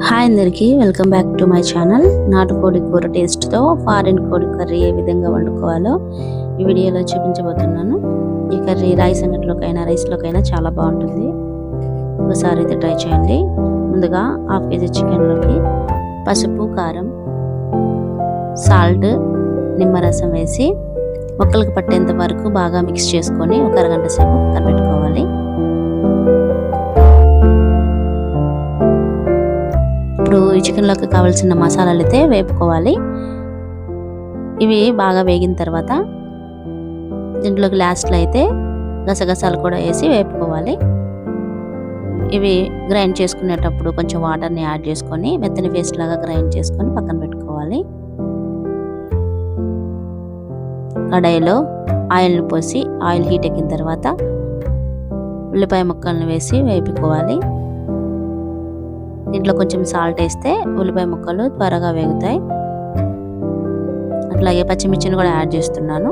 Hi అందరికీ welcome back to my channel. నాటుకోడి కూర టేస్ట్తో ఫారిన్ కోడి కర్రీ ఏ విధంగా వండుకోవాలో ఈ వీడియోలో చూపించబోతున్నాను. ఈ కర్రీ రైస్ అంగట్లోకైనా రైస్లోకైనా చాలా బాగుంటుంది. ఒకసారి అయితే ట్రై చేయండి. ముందుగా హాఫ్ కేజీ చికెన్లోకి పసుపు, కారం, సాల్ట్, నిమ్మరసం వేసి ముక్కలకు పట్టేంత వరకు బాగా మిక్స్ చేసుకొని ఒక అరగంట సేపు కనిపెట్టుకోవాలి. ఇప్పుడు ఈ చికెన్లోకి కావాల్సిన మసాలాలు అయితే వేపుకోవాలి. ఇవి బాగా వేగిన తర్వాత దీంట్లోకి లాస్ట్లో అయితే గసగసాలు కూడా వేసి వేపుకోవాలి. ఇవి గ్రైండ్ చేసుకునేటప్పుడు కొంచెం వాటర్ని యాడ్ చేసుకొని మెత్తని పేస్ట్ లాగా గ్రైండ్ చేసుకొని పక్కన పెట్టుకోవాలి. కడాయిలో ఆయిల్ని పోసి ఆయిల్ హీట్ ఎక్కిన తర్వాత ఉల్లిపాయ ముక్కలను వేసి వేపుకోవాలి. దీంట్లో కొంచెం సాల్ట్ వేస్తే ఉల్లిపాయ ముక్కలు త్వరగా వేగుతాయి. అట్లాగే పచ్చిమిర్చిని కూడా యాడ్ చేస్తున్నాను.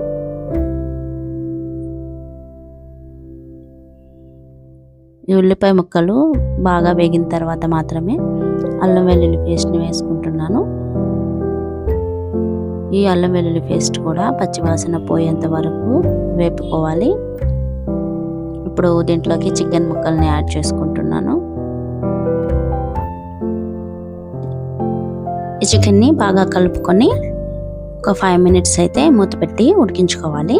ఈ ఉల్లిపాయ ముక్కలు బాగా వేగిన తర్వాత మాత్రమే అల్లం వెల్లుల్లి పేస్ట్ని వేసుకుంటున్నాను. ఈ అల్లం వెల్లుల్లి పేస్ట్ కూడా పచ్చివాసన పోయేంత వరకు వేపుకోవాలి. ఇప్పుడు దీంట్లోకి చికెన్ ముక్కల్ని యాడ్ చేసుకుంటున్నాను. ఈ చికెన్ని బాగా కలుపుకొని ఒక 5 మినిట్స్ అయితే మూత పెట్టి ఉడికించుకోవాలి.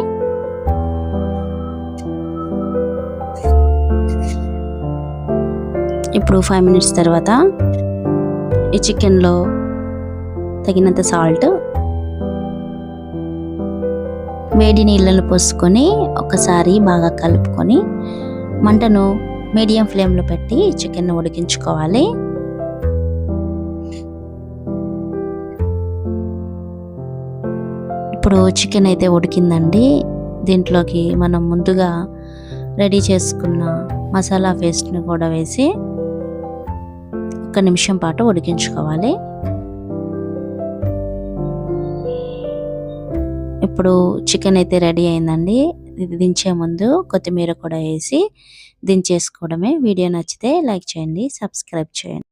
ఇప్పుడు 5 మినిట్స్ తర్వాత ఈ చికెన్లో తగినంత సాల్ట్, వేడి నీళ్ళను పోసుకొని ఒకసారి బాగా కలుపుకొని మంటను మీడియం ఫ్లేమ్లో పెట్టి చికెన్ ఉడికించుకోవాలి. ఇప్పుడు చికెన్ అయితే ఉడికిందండి. దీంట్లోకి మనం ముందుగా రెడీ చేసుకున్న మసాలా పేస్ట్ని కూడా వేసి 1 నిమిషం పాటు ఉడికించుకోవాలి. ఇప్పుడు చికెన్ అయితే రెడీ అయిందండి. ఇది దించే ముందు కొత్తిమీర కూడా వేసి దించేసుకోవడమే. వీడియో నచ్చితే లైక్ చేయండి, సబ్స్క్రైబ్ చేయండి.